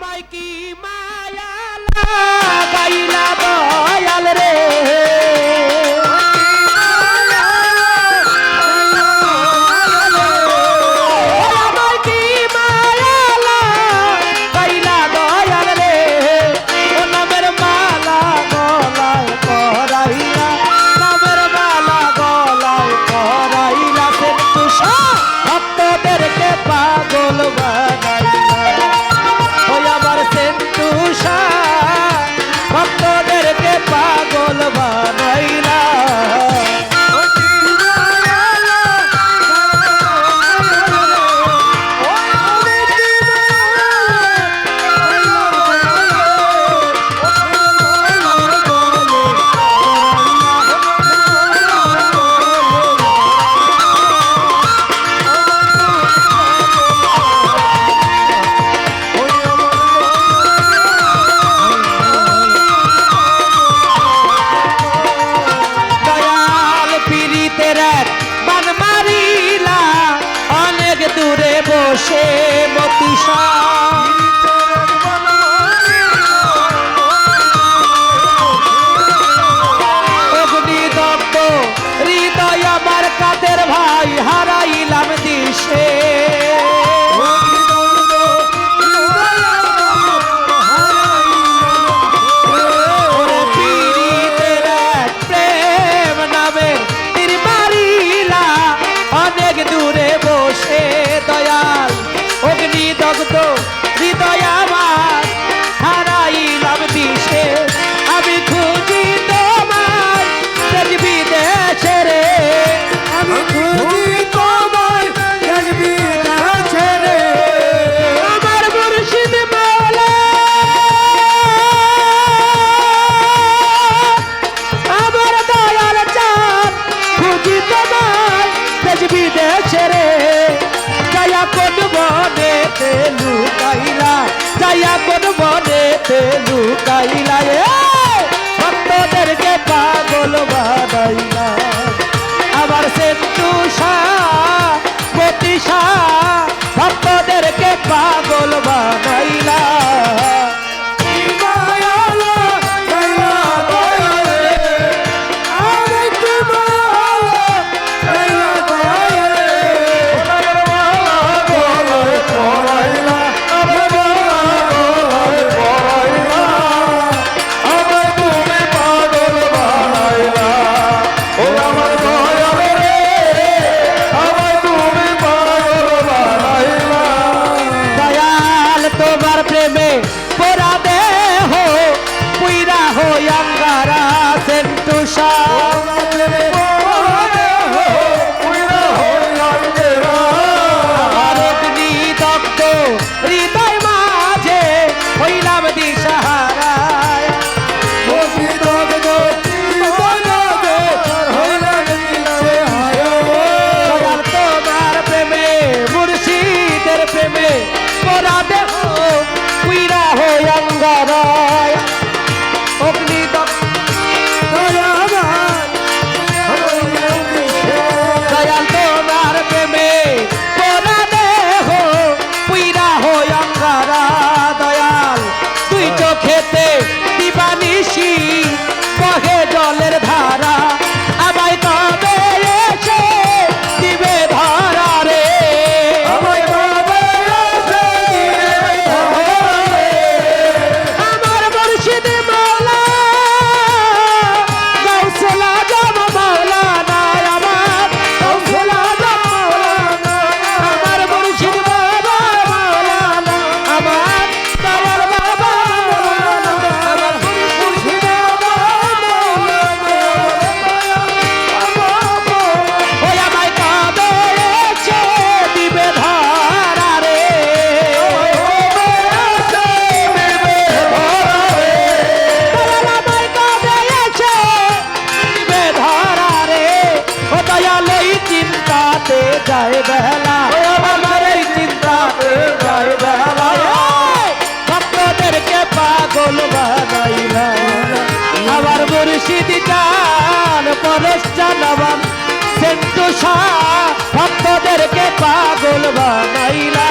আমায় কি মায়া লাগাইলা দয়াল রে বসে মতিশা অগ্নিদগ্ধ হৃদয় আমার কাদের ভাই হারাইলাম দিশে প্রেম নামে তীর মারিলা অনেক দূরে বসে দয়াল অগ্নিদগ্ধ হৃদয় আমার হারাইলাম দিশে আমি খুঁজি তোমার দেশ বিদেশে রে আমি খুঁজি তোমার দেশ বিদেশে রে আমার মুর্শিদ মাওলা আমার দয়াল চাঁদ খুঁজি তোমার দেশ বিদেশে রে যায়া কোন বনেতে লুকাইলা যায়া কোন বনেতে লুকাইলা ভক্তদেরকে পাগল বানাইলা আমার সেন্তুষা মতিশা ভক্তদেরকে পাগল বানাইলা প্রেমে পোরা দেহ পুইরা হই আঙ্গারা সেন্তুষা অগ্নিদগ্ধ হৃদয় মাঝে হইলাম দিশাহারা তোমার প্রেমে মুর্শিদের প্রেমে পোরা দেহ পুইরা হই আঙ্গারায় দয়াল তোমার প্রেমে পোরা দেহ পুইরা হই আঙ্গারা দয়াল তুই চোখেতে দিবানিশি বহে জলের ধারা আমায় কবে এসে দিবে ধরা রে আমায় কবে এসে আমার মুর্শিদ মাওলা গৌসুল আজম মাওলানা আমার গৌসুল আজম মাওলানা আমার মুর্শিদ বাবা মাওলানা আমার দয়াল বাবা মাওলানা আমার মুর্শিদ বাবা মাওলানা ওই আমায় কবে এসে দিবে ধরা রে চিন্তাতে যায় বেলা আমার এই চিন্তাতে যায় বেলা ভক্তদেরকে পাগল বানাইলা আমার মুর্শিদ চান পরশ জানাবান সেন্তুষা ভক্তদেরকে পাগল বানাইলা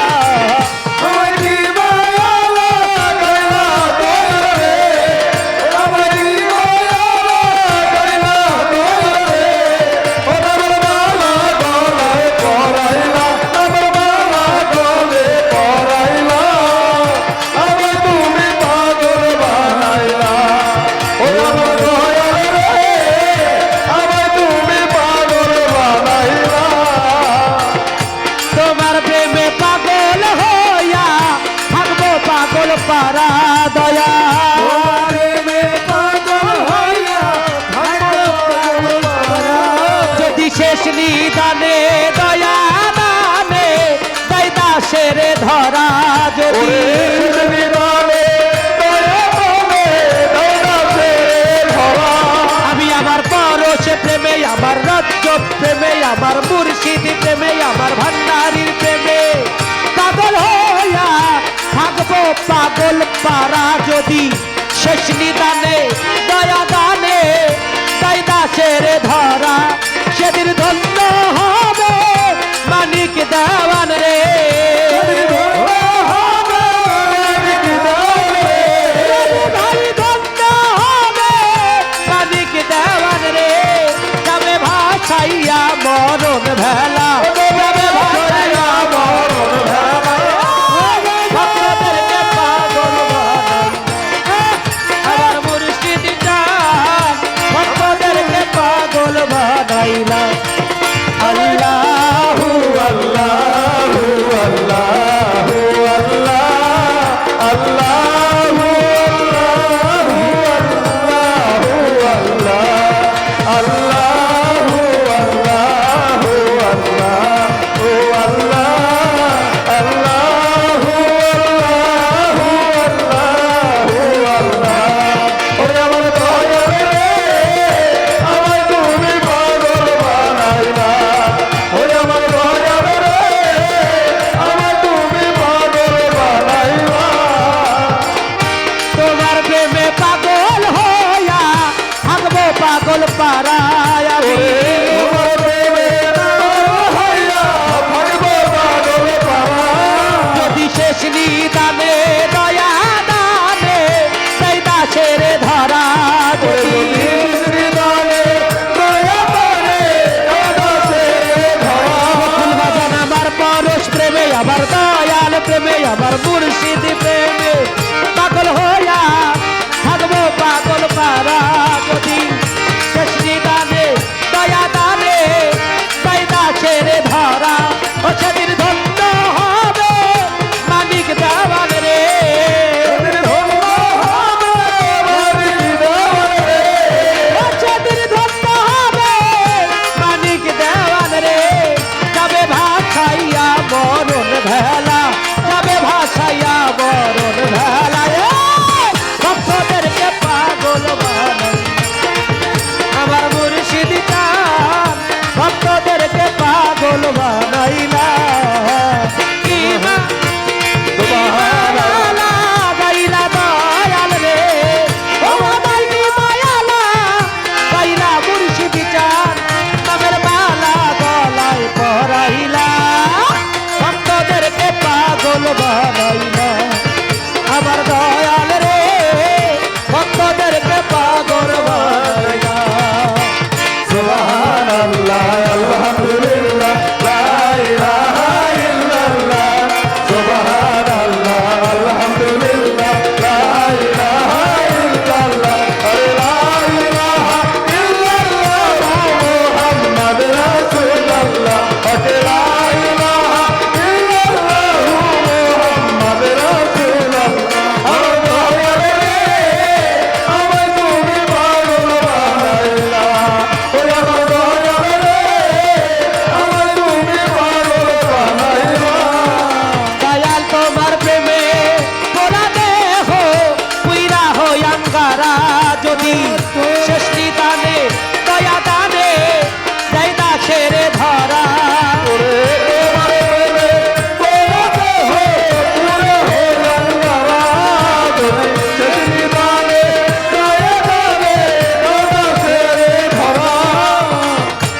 প্রেমে পাগল হইয়া থাকবো পাগল পারা দয়া প্রেমে পাগল হইয়া থাকবো পাগল পারা। যদি শেষ নিদানে দয়া দানে তাই দাসের ধরা যদি আমি আমার পরশ প্রেমে আমার রাজ্য প্রেমে আমার মুর্শিদ প্রেমে আমার ভান্ডারির প্রেমে পাগল হইয়া থাকবো পাগল পারা যদি শেষ নিদানে দয়া দানে তাই দাসের ধরা সেদিন ধন্য হবে মানিক দেওয়ান রে ভাই ধন্য হবে মানিক দেওয়ান রে যাবে ভাসাইয়া মরণ ভেলা যাবে ভাসাইয়া মরণ ভেলা ভক্তদেরকে পাগল বানাইলা আমার মুর্শিদ জান ভক্তদেরকে পাগল বানাইলা আল্লাহু আল্লাহু আল্লাহু আল্লাহ আল্লাহু তোমার প্রেমে পাগল হইয়া থাকবো পাগল পারায় আমি যদি শেষ নিদানে দয়া দানে সেই দাসের ধরা যদি ফুলবাজান আমার পরশ প্রেমে আমার দয়াল প্রেমে আমার মুর্শিদ প্রেমে পাগল হইয়া থাকবো পাগল পারা যদি শেষ নিদানে দয়া দানে তাই দাসের ধরা ও সেদিন ধন্য হবে মানিক দেওয়ান রে ও সেদিন ধন্য হবে মানিক দেওয়ান রে যাবে ভাসাইয়া মরণ ভেলা যাবে ভাসাইয়া মরণ ভেলা ভক্তদেরকে পাগল বানাই আমার মুর্শিদ জান ভক্তদেরকে পাগল বানাইলা গাইলা দয়াল রে ও দাইনি মায়ালা গাইলা মুর্শিদ জান নামের মালা গলায় পরাইলা ভক্তদেরকে পাগল বানাইলা আমার দয়াল রে ভক্তদেরকে পাগল বানাইলা সুবহানাল্লাহ আলহামদুলিল্লাহ লা ইলাহা ইল্লাল্লাহ সুবহানাল্লাহ আলহামদুলিল্লাহ লা ইলাহা ইল্লাল্লাহ লা ইলাহা ইল্লাল্লাহ মুহাম্মাদ রাসূলুল্লাহ লা ইলাহা ইল্লাল্লাহ মুহাম্মাদ রাসূলুল্লাহ দয়াল তোমার প্রেমে পোড়া দেহ পুইরা হই আঙ্গারা যদি শেষ নিদানে দয়া দানে যাই দাসের ধরা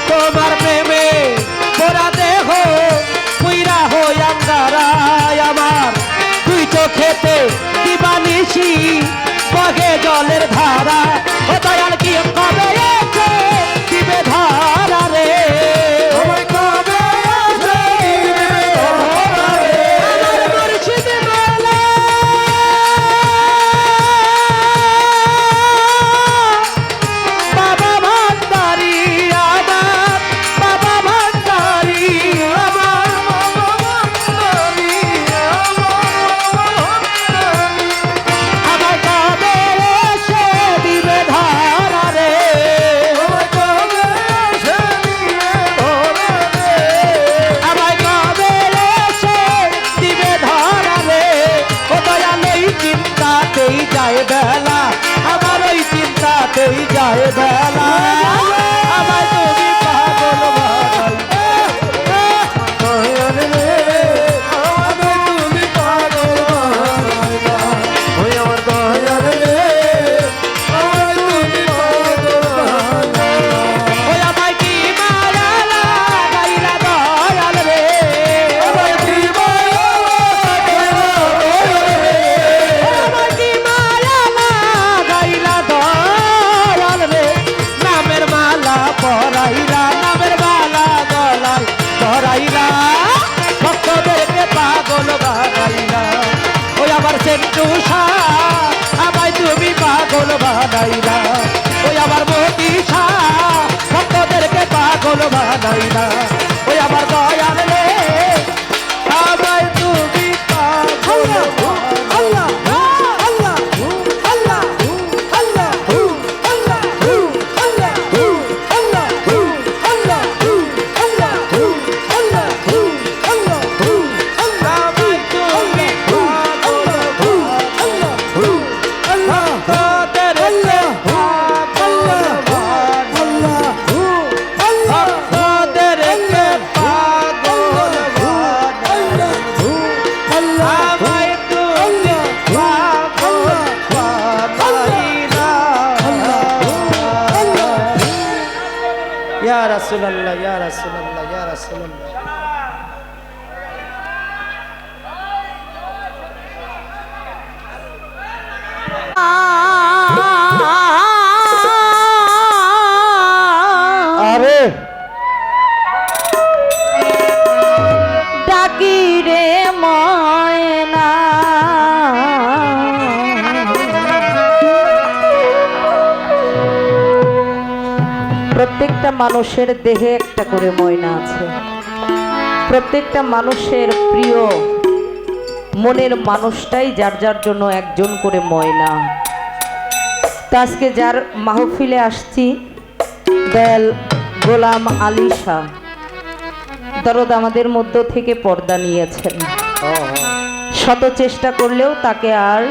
তোমার প্রেমে পোড়া দেহ পুইরা হই আঙ্গারায় আমার দুই চোখেতে দিবানিশি বহে জলের ধারা ও দয়াল কি কবে এসে দিবে ধারা রে আমার মুর্শিদ মেলা বাবা ভান্ডারি আমার বাবা ভান্ডারি আমার যায় বেলা আমায় তুমি পাগল বানাই ওই আমায় কি মায়া লাগাইলা দয়াল রে আমায় কি মায়া লাগাইলা দয়াল রে নামের মালা পরাইলা নামের মালা গলায় ধরাইলা ভক্তদেরকে পাগল বানাইলা ওই আবার সেন্টুষা আমায় তুমি পাগল বানাইলা ওই আবার মতিষা ভক্তদেরকে পাগল বানাইলা ওই আবার দয়াল রে আমায় তুমি পাগল আল্লাহ আল্লাহ আল্লাহ আল্লাহ Ya Rasulullah, Ya Rasulullah, Ya Rasulullah. আরে ডাকি রে ময়না প্রত্যেকটা মানুষের দেহে একটা করে ময়না আছে। প্রত্যেকটা মানুষের প্রিয় মনের মানুষটাই যার যার জন্য একজন করে ময়না। তো আজকে যার মাহফিলে আসছি দয়াল গোলাম আলী শাহ দরদ আমাদের মধ্য থেকে পর্দা নিয়েছেন। শত চেষ্টা করলেও তাকে আর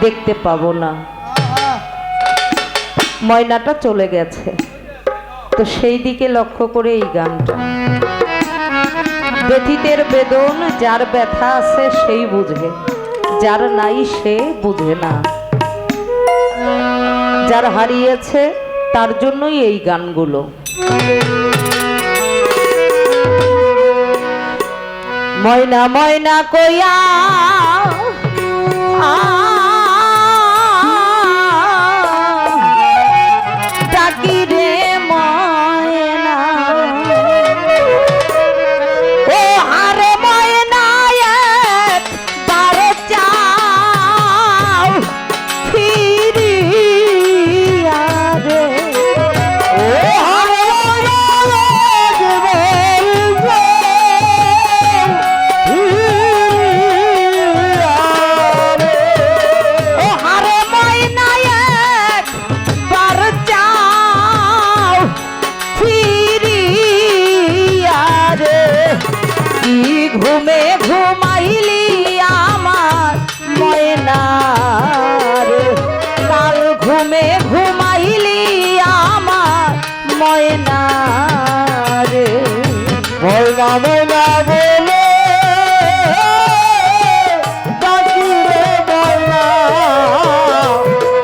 দেখতে পাবো না, ময়নাটা চলে গেছে। তো সেই দিকে লক্ষ্য করে এই গানটা। ব্যথিতের বেদন যার ব্যথা আছে সেই বুঝে, যার নাই সে বুঝে না। যার হারিয়েছে তার জন্যই এই গানগুলো। ময়না ময়না কইয়া ডাকি রে ময়না, ও হারে ময়না একবার চাও ফিরিয়া রে, ও হারে ঘুমে ঘুমাইলি আমার ময়না রে, কাল ঘুমে ঘুমাইলি আমার ময়না রে। ময়না ময়না বলে ডাকি রে ময়না,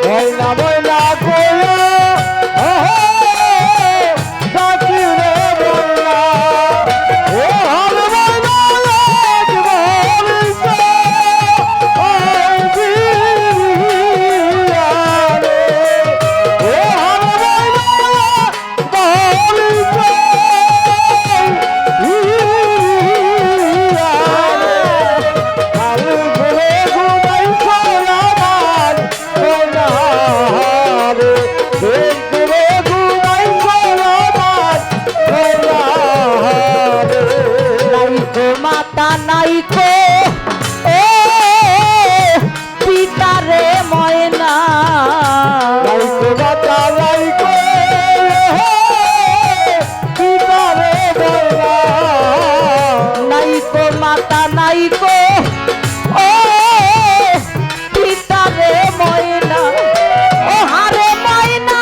ময়না ময়না বলে ডাকি রে ময়না, ও হার ময়না মাতা নাইকো ও পিতা রে ময়না, মাতা নাইকো পিতা রে ময়না, নাইকো মাতা নাইকো ও পিতা রে ময়না, ও হারে ময়না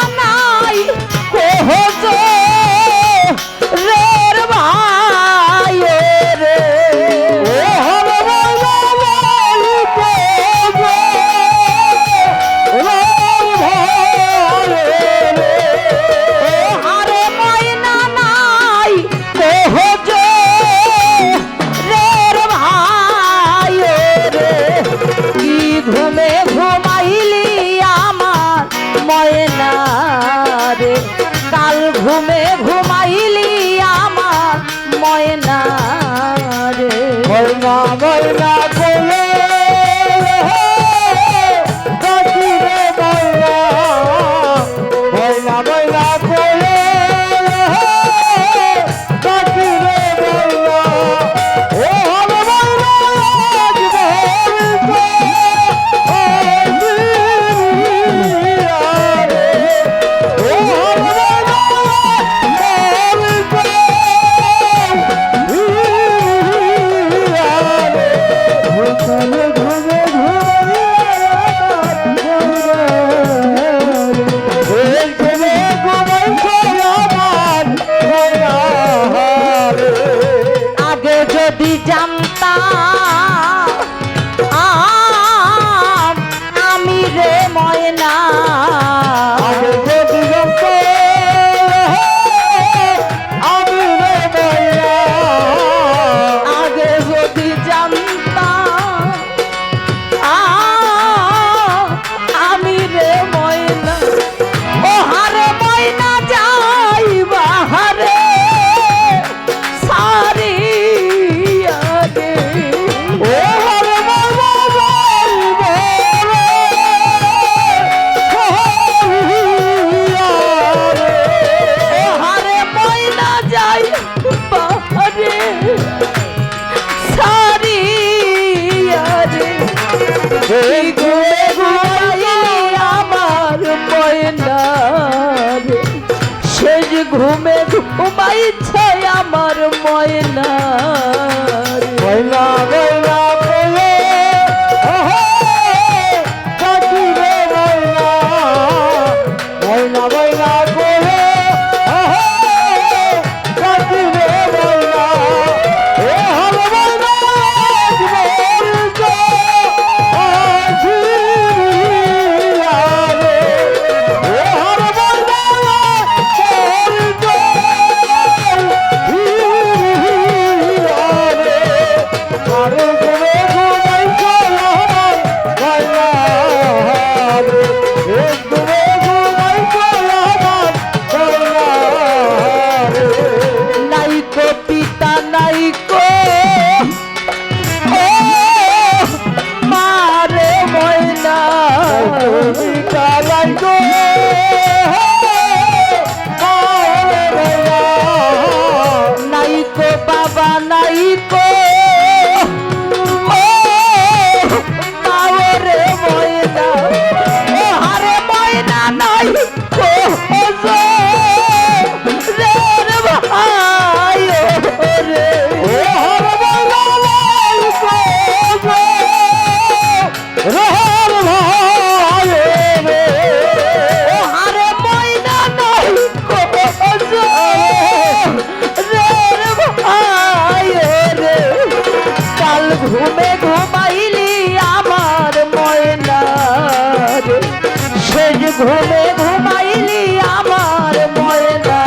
ময়না ময়না কোলে ডাকি রে ময়না ময়না ময়না কোলে ডাকি রে ময়না ও হবে ময়না আজ বলবে ও হবে আগে যদি জানতাম আমি রে ময়না আগে যদি জানতাম আমি রে ময়না ও হারে ময়না যাই বাহারে সারি আগে ও হবে ময়না ও হারে ময়না যাই বাহারে সারি আগে এই ঘুমে ঘুমাইলে আমার ময়না রে শেষ ঘুমে ঘুমাইছে আমার ময়না রে। ময়না ময়না কোলে ডাকি রে ময়না ময়না ময়না কোলে ডাকি রে ময়না ও হবে ময়না আজ বলবে আজিয়া রে ও হবে ময়না বলবে আরে ঘুরে ঘুমাই চলার ময়না রে ঘুরে ঘুমাই চলার ময়না রে নাইকো পিতা নাইকো ও মারে ময়না কালাই গো নাইকো বাবা নাইকো ও মারে ময়না ও হারে ময়না নাইকো রে রে ভাই রে ও হবে ময়না গো রহর ভাই রে ও হারে ময়না নাইকো রে রে ভাই রে কাল ঘুমে ঘুমাইলি আমার ময়না রে শেষ ঘুমে ঘুমাইলি আমার ময়না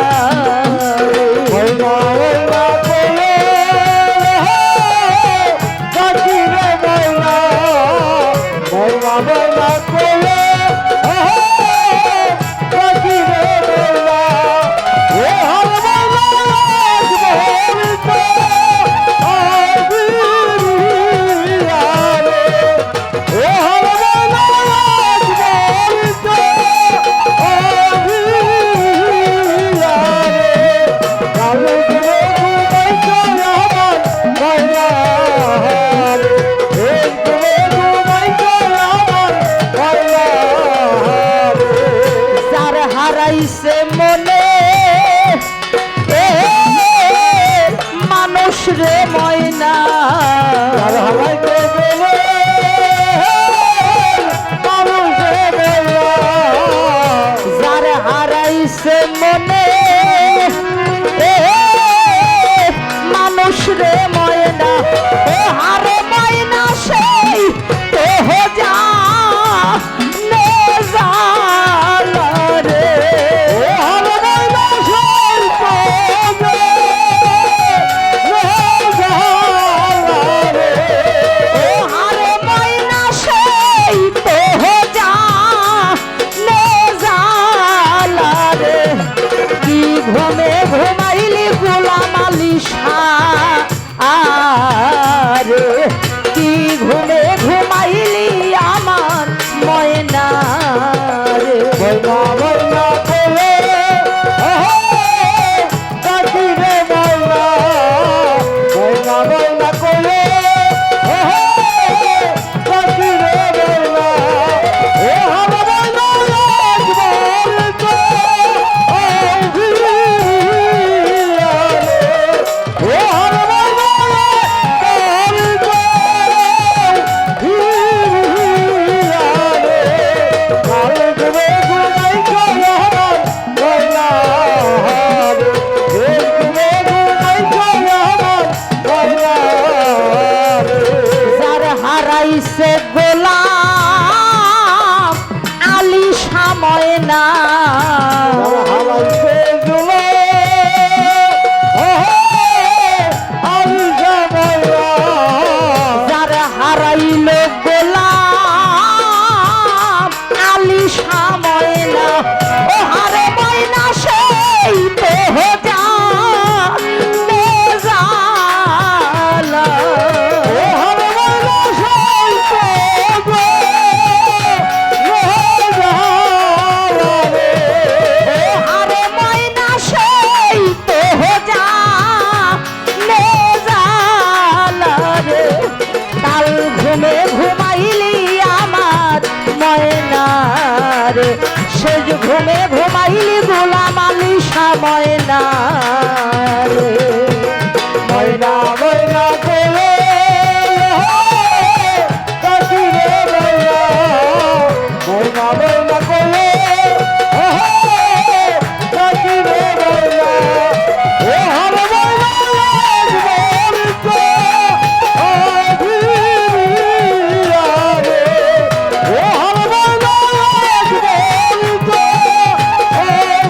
রে ময়না ময়না কোলে ডাকি রে ময়না ময়না ময়না কোলে ডাকি রে ময়না ও হবে ময়না আজ বলবে আজিয়া ঘুমে ঘুমাইলি গোলাম আলী শাহ ময়না রে ময়না ময়না করে কাকি রে ময়না ময়না ময়না করে কাকি রে ময়না ও হর ময়না লাগবে তো অভিরিয়া রে ও হর ময়না লাগবে তো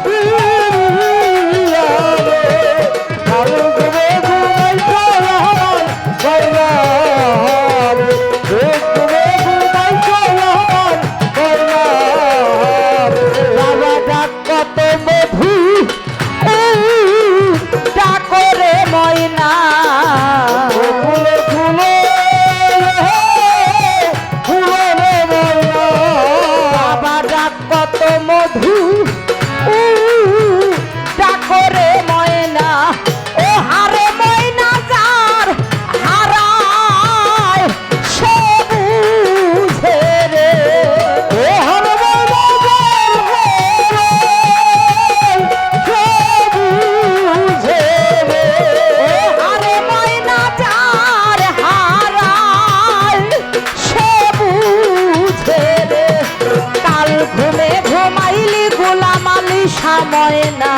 অভিরিয়া রে কালো ঘুমে ঘুমাই চলার ময়না রে ঘুমে ঘুমাই চলার ময়না রে বাবা ডাক কত মধু ডাকরে ময়না ফুলে ফুলে ফুলে রে ময়না বাবা ডাক কত মধু ডাকরে ময়না ও হারে ময়না যার হারায় সে বুঝে রে ও হর ময়না বুঝে রে ও হারে ময়না যার হারায় সে বুঝে রে কাল ঘুমে ঘুমাইলি গোলাম আলী শাহ ময়না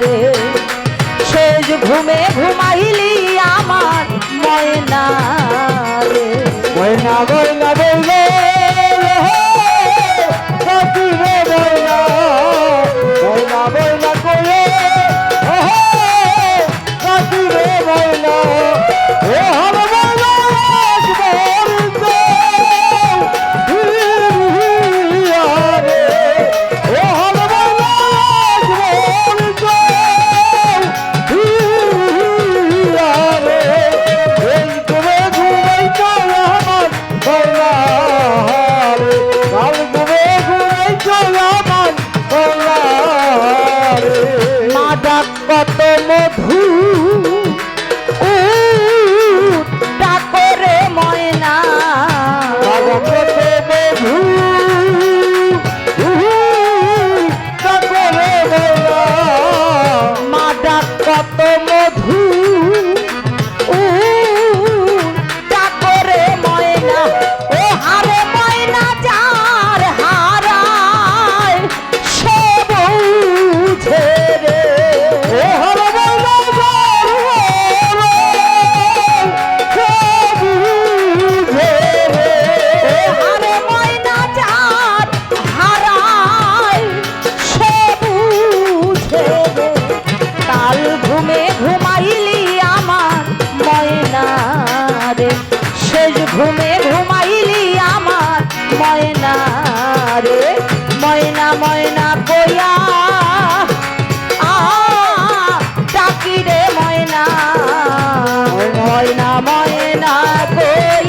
রে শেষ ঘুমে ঘুমাইলি আমার ময়না রে ময়না ময়না বললে কাকি রে ময়না ময়না ময়না করে কাকি রে ময়না ও হর ময়না লাগবে তো হিরিয়া রে ও হর ময়না লাগবে তো হিরিয়া রে এই ঘুমে ঘুমাই চলা আমার ময়না রে কাল ঘুমে ঘুমাই চলা আমার ময়না রে মা ডাক কত মধু ডাকরে ময়না বাবা কত মধু কাকরে ময়না মা ডাক কত মধু ডাকরে ময়না ও হারে ময়না যার হারায় সে বুঝে রে ও হর ময়না বুঝে রে ও হারে ময়না যার হারায় সে বুঝে রে কাল ঘুমে ঘুমাইলি আমার ময়না রে শেষ ঘুমে ঘুমাইলি আমার ময়না রে ময়না ময়না কইয়া ডাকি রে ময়না ময়না ময়না কইয়া